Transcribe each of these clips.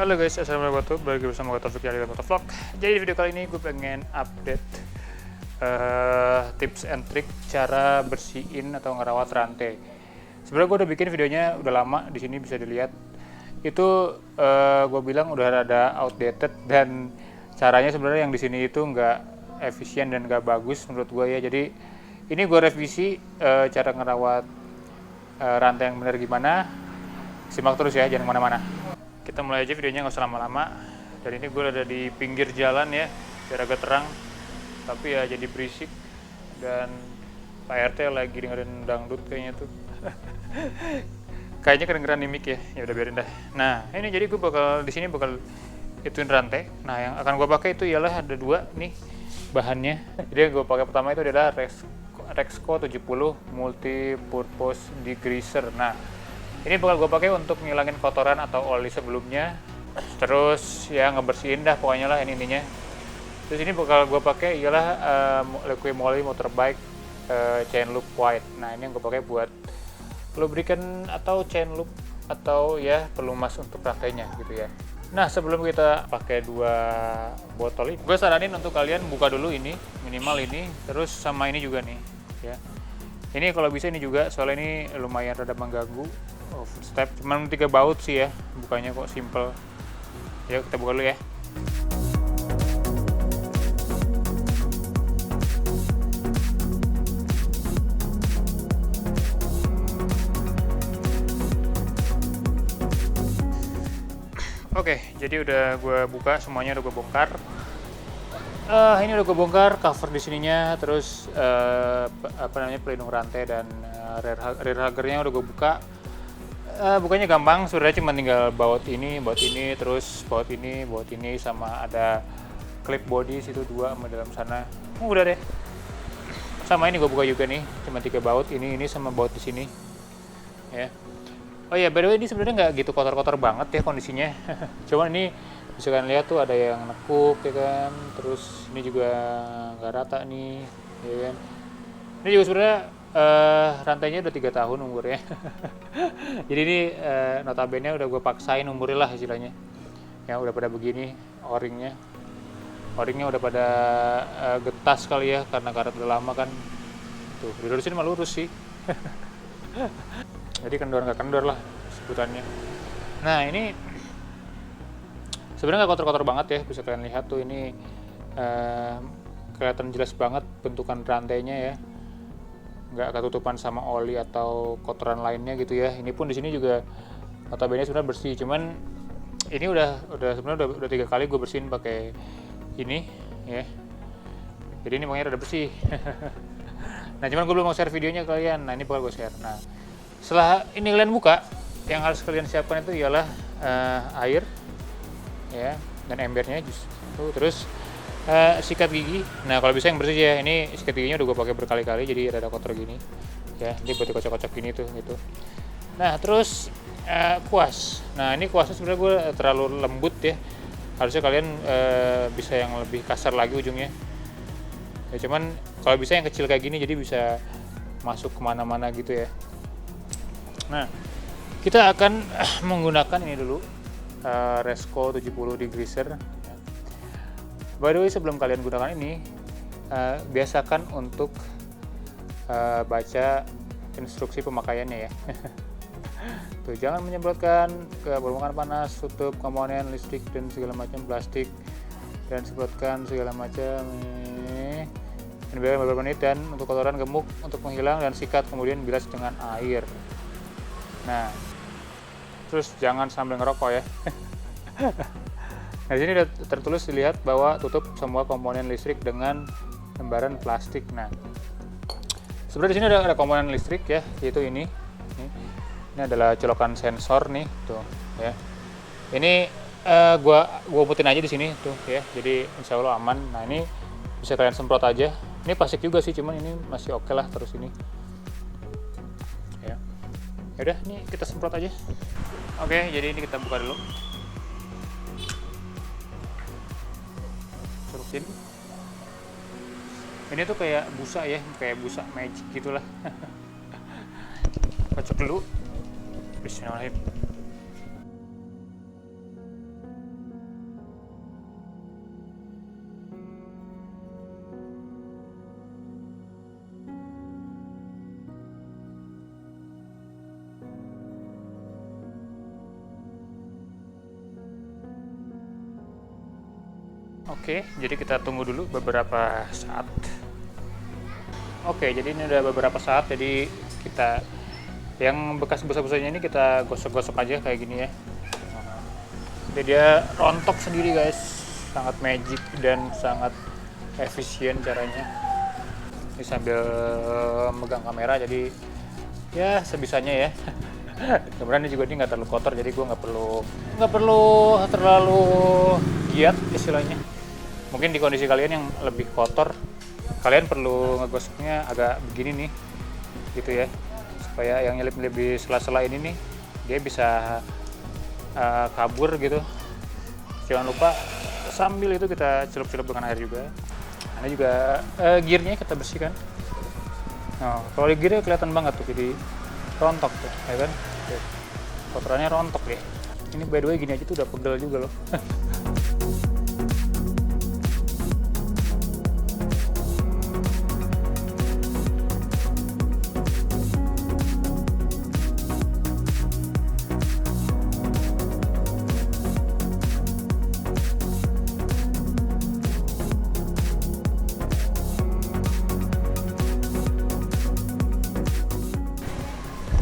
Halo guys, assalamualaikum warahmatullahi wabarakatuh. Balik bersama gue Taufik dari Motovlog. Jadi di video kali ini gue pengen update tips and trick cara bersihin atau ngerawat rantai. Sebenarnya gue udah bikin videonya udah lama, di sini bisa dilihat. Itu gue bilang udah ada outdated dan caranya sebenarnya yang di sini itu nggak efisien dan nggak bagus menurut gue ya. Jadi ini gue revisi cara ngerawat rantai yang benar gimana. Simak terus ya, jangan kemana-mana. Kita mulai aja videonya, nggak usah lama-lama. Dan ini gue ada di pinggir jalan ya, biar agak terang, tapi ya jadi berisik. Dan Pak RT lagi dengerin dangdut kayaknya tuh. Kayaknya kedengeran nih mic ya, ya udah biarin dah. Nah ini jadi gue bakal di sini bakal ituin rantai. Nah yang akan gue pakai itu ialah ada dua nih bahannya. Jadi yang gue pakai pertama itu adalah Rexco 70 Multi Purpose Degreaser. Nah ini bakal gue pakai untuk ngilangin kotoran atau oli sebelumnya, terus ya ngebersihin dah pokoknya lah ini intinya. Terus ini bakal gue pakai ialah Liqui Moly Motorbike Chain Loop White. Nah ini yang gue pakai buat lubricant atau chain loop atau ya pelumas untuk rantainya gitu ya. Nah sebelum kita pakai dua botol ini, gue saranin untuk kalian buka dulu ini, minimal ini, terus sama ini juga nih ya. Ini kalau bisa ini juga, soalnya ini lumayan rada mengganggu footstep, cuman 3 baut sih ya, bukanya kok simple. Yuk kita buka dulu ya. Oke, jadi udah gue buka semuanya, udah gue bongkar. Ini udah gue bongkar cover di sininya, terus apa namanya pelindung rantai dan rear huggernya udah gue buka. Bukanya gampang, sebenarnya cuma tinggal baut ini, terus baut ini, sama ada clip body situ 2 sama dalam sana. Udah deh. Sama ini gue buka juga nih, cuma 3 baut, ini sama baut di sini. Ya. Oh ya, by the way ini sebenarnya nggak gitu kotor-kotor banget ya kondisinya. Cuman ini bisa kalian lihat tuh ada yang nekuk ya kan, terus ini juga nggak rata nih, ya kan. Ini juga sebenarnya rantainya udah 3 tahun umurnya. Jadi ini notabene udah gue paksain umurnya lah istilahnya. Ya udah pada begini o-ringnya udah pada getas kali ya karena karet udah lama kan. Tuh dilurusin mah lurus sih. Jadi kendor nggak kendor lah sebutannya. Nah ini sebenarnya nggak kotor-kotor banget ya, bisa kalian lihat tuh ini kelihatan jelas banget bentukan rantainya ya, nggak ketutupan sama oli atau kotoran lainnya gitu ya. Ini pun di sini juga notabene sebenarnya bersih, cuman ini udah sebenarnya udah 3 kali gue bersihin pakai ini ya, jadi ini makanya udah bersih. Nah cuman gue belum mau share videonya kalian, nah ini bakal gue share. Nah setelah ini kalian buka, yang harus kalian siapkan itu ialah air ya, dan embernya terus sikat gigi. Nah kalau bisa yang bersih ya, ini sikat giginya udah gue pakai berkali-kali jadi rada kotor gini ya, ini buat dikocok-kocok gini tuh gitu. Nah terus kuas. Nah ini kuasnya sebenarnya gue terlalu lembut ya, harusnya kalian bisa yang lebih kasar lagi ujungnya ya, cuman kalau bisa yang kecil kayak gini jadi bisa masuk kemana-mana gitu ya. Nah kita akan menggunakan ini dulu Rexco 70 Degreaser. By the way sebelum kalian gunakan ini biasakan untuk baca instruksi pemakaiannya ya. Tuh, jangan menyemprotkan ke permukaan panas, tutup komponen listrik dan segala macam plastik, dan semprotkan segala macam dan biarkan beberapa menit, dan untuk kotoran gemuk untuk menghilang, dan sikat kemudian bilas dengan air. Nah terus jangan sambil ngerokok ya. Nah di sini udah tertulis dilihat bahwa tutup semua komponen listrik dengan lembaran plastik. Nah sebenarnya di sini ada komponen listrik ya, yaitu ini adalah colokan sensor nih tuh ya. Ini gua umutin aja di sini tuh ya, jadi insya Allah aman. Nah ini bisa kalian semprot aja, ini plastik juga sih, cuman ini masih oke lah. Terus ini ya udah, ini kita semprot aja. Oke, jadi ini kita buka dulu, cerutin. Ini tuh kayak busa ya, kayak busa magic gitulah. Kocok dulu. Bismillahirrahmanirrahim. Oke, jadi kita tunggu dulu beberapa saat. Oke, jadi ini udah beberapa saat, jadi kita yang bekas busa-busanya ini kita gosok-gosok aja kayak gini ya. Jadi dia rontok sendiri guys, sangat magic dan sangat efisien caranya. Ini sambil megang kamera, jadi ya sebisanya ya. Kemudian juga ini nggak terlalu kotor, jadi gue nggak perlu terlalu giat istilahnya. Mungkin di kondisi kalian yang lebih kotor, kalian perlu ngegosoknya agak begini nih, gitu ya, supaya yang nyelip-nyelip di sela-sela ini nih dia bisa kabur gitu. Jangan lupa sambil itu kita celup-celup dengan air juga. Ini juga gearnya kita bersihkan. Nah, kalau di gearnya kelihatan banget tuh, jadi rontok tuh, ya kan? Kotorannya rontok ya. Ini by the way gini aja tuh udah pegel juga loh.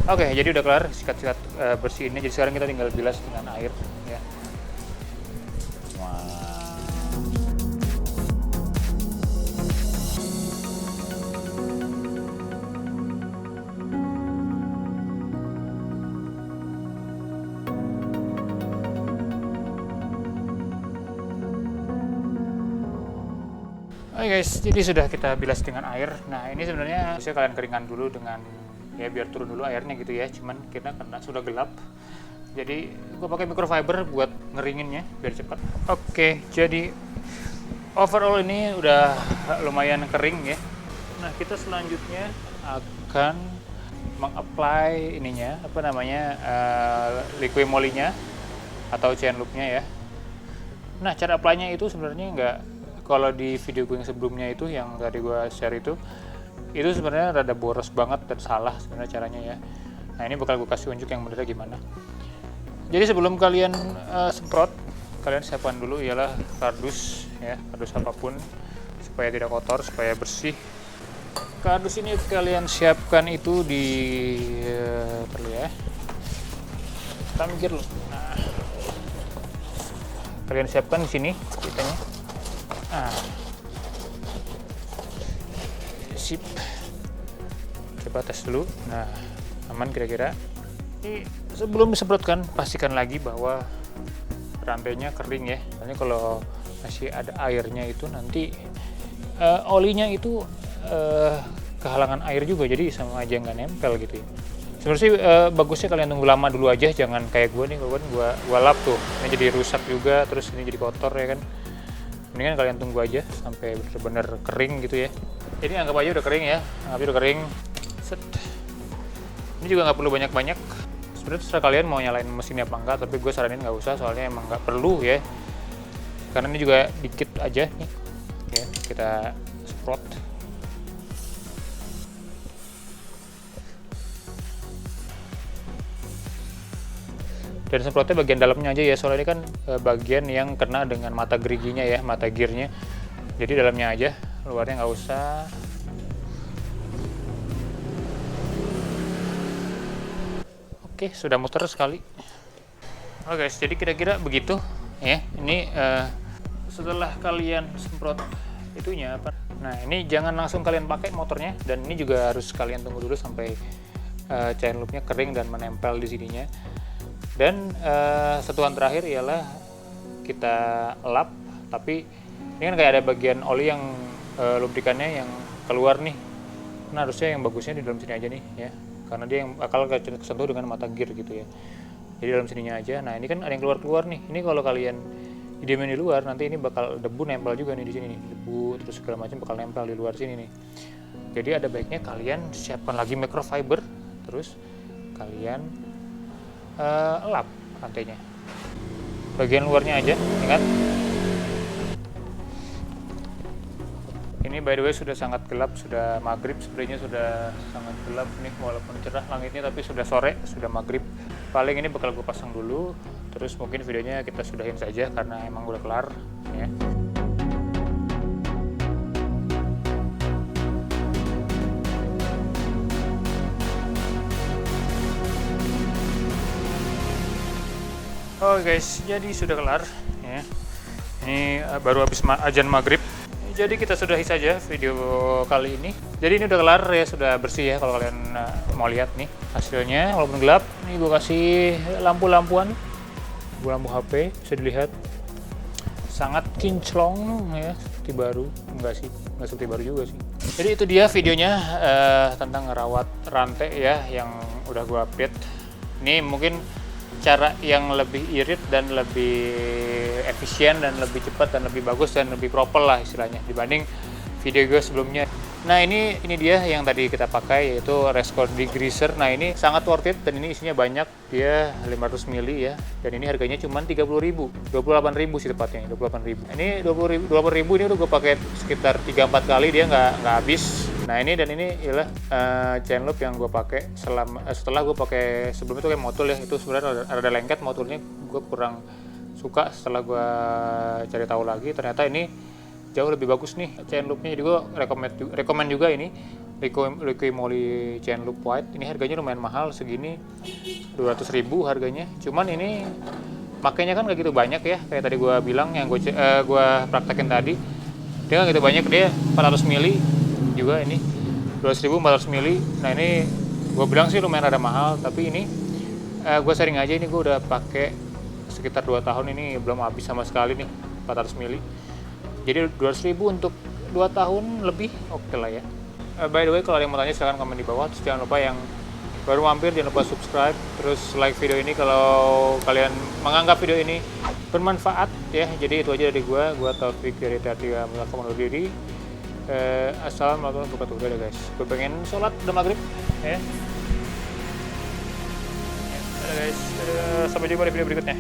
Oke, jadi udah kelar sikat-sikat bersih ini. Jadi sekarang kita tinggal bilas dengan air ya. Oke guys, jadi sudah kita bilas dengan air. Nah ini sebenarnya bisa kalian keringkan dulu dengan ya biar turun dulu airnya gitu ya. Cuman kita karena sudah gelap, jadi gue pakai microfiber buat ngeringin ya biar cepat. Oke, jadi overall ini udah lumayan kering ya. Nah kita selanjutnya akan mengapply ininya apa namanya liquid moly-nya atau chain loop-nya ya. Nah cara apply-nya itu sebenarnya nggak, kalau di video gue yang sebelumnya itu yang tadi gue share itu sebenarnya rada boros banget dan salah sebenarnya caranya ya. Nah ini bakal gue kasih unjuk yang benernya gimana. Jadi sebelum kalian semprot, kalian siapkan dulu ialah kardus ya, kardus apapun supaya tidak kotor, supaya bersih. Kardus ini kalian siapkan itu di perlu ya. Kita mikir loh. Nah, kalian siapkan di sini kitanya. Nah, sip. Coba tes dulu. Nah, aman kira-kira. Ini sebelum disemprotkan, pastikan lagi bahwa rantainya kering ya. Soalnya kalau masih ada airnya itu nanti olinya itu kehalangan air juga, jadi sama aja nggak nempel gitu ya. Sebenarnya sih bagusnya kalian tunggu lama dulu aja, jangan kayak gue nih, gue lap tuh, ini jadi rusak juga, terus ini jadi kotor ya kan. Mendingan kalian tunggu aja sampai bener-bener kering gitu ya. Ini anggap aja udah kering ya, anggap aja udah kering. Set. Ini juga nggak perlu banyak-banyak. Sebenarnya terserah kalian mau nyalain mesinnya apa enggak, tapi gue saranin nggak usah, soalnya emang nggak perlu ya. Karena ini juga dikit aja nih. Ya, kita semprot. Dan semprotnya bagian dalamnya aja ya, soalnya ini kan bagian yang kena dengan mata geriginya ya, mata gearnya. Jadi dalamnya aja, luarnya nggak usah. Oke, sudah muter sekali. Oke guys, jadi kira-kira begitu ya. Ini setelah kalian semprot itunya apa? Nah ini jangan langsung kalian pakai motornya, dan ini juga harus kalian tunggu dulu sampai chain loopnya kering dan menempel di sininya. Dan sentuhan terakhir ialah kita lap, tapi ini kan kayak ada bagian oli yang lubrikannya yang keluar nih. Nah harusnya yang bagusnya di dalam sini aja nih ya, karena dia yang bakal kesentuh dengan mata gear gitu ya. Jadi dalam sininya aja. Nah ini kan ada yang keluar nih. Ini kalau kalian didiemin di luar, nanti ini bakal debu nempel juga nih di sini nih, debu terus segala macam bakal nempel di luar sini nih. Jadi ada baiknya kalian siapkan lagi microfiber, terus kalian lap rantainya bagian luarnya aja, ingat. Ini by the way sudah sangat gelap, sudah maghrib, sebenarnya sudah sangat gelap nih, walaupun cerah langitnya tapi sudah sore, sudah maghrib. Paling ini bakal gue pasang dulu, terus mungkin videonya kita sudahin saja karena emang udah kelar ya. Oh guys, jadi sudah kelar ya. Ini baru habis azan maghrib. Jadi kita sudahi saja video kali ini. Jadi ini udah kelar ya, sudah bersih ya kalau kalian mau lihat nih hasilnya. Walaupun gelap, ini gue kasih lampu-lampuan, lampu HP bisa dilihat sangat kinclong ya, seperti baru. Enggak sih, nggak seperti baru juga sih. Jadi itu dia videonya tentang ngerawat rantai ya yang udah gue update. Ini mungkin cara yang lebih irit dan lebih efisien dan lebih cepat dan lebih bagus dan lebih proper lah istilahnya dibanding video gue sebelumnya. Nah ini dia yang tadi kita pakai, yaitu Resco Degreaser. Nah ini sangat worth it dan ini isinya banyak, dia 500 ml ya, dan ini harganya cuma 30.000, 28.000 sih tepatnya, 28.000. Ini 28.000 ini udah gue pakai sekitar 3-4 kali, dia nggak habis. Nah ini ialah chain loop yang gue pakai setelah gue pakai sebelumnya itu kayak motul ya, itu sebenarnya ada lengket, motulnya gue kurang suka. Setelah gue cari tahu lagi, ternyata ini jauh lebih bagus nih chain loopnya. Jadi gue rekomend juga ini Liqui Moly chain loop white. Ini harganya lumayan mahal, segini 200.000 harganya. Cuman ini makanya kan gak gitu banyak ya, kayak tadi gue bilang yang gue praktekin tadi, dia gak gitu banyak, dia 400 ml juga, ini 200.000 400 ml. Nah ini gue bilang sih lumayan rada mahal, tapi ini gue sharing aja, ini gue udah pakai sekitar 2 tahun, ini belum habis sama sekali nih 400 ml. Jadi 200.000 untuk 2 tahun lebih, oke lah ya. By the way, kalau ada yang mau tanya silahkan komen di bawah. Terus jangan lupa yang baru mampir jangan lupa subscribe, terus like video ini kalau kalian menganggap video ini bermanfaat ya. Jadi itu aja dari gua Taufik dari Tatia Melakukan undur diri. Assalamualaikum warahmatullahi wabarakatuh guys. Gue pengen sholat udah maghrib ya. Dadah guys, sampai jumpa di video berikutnya.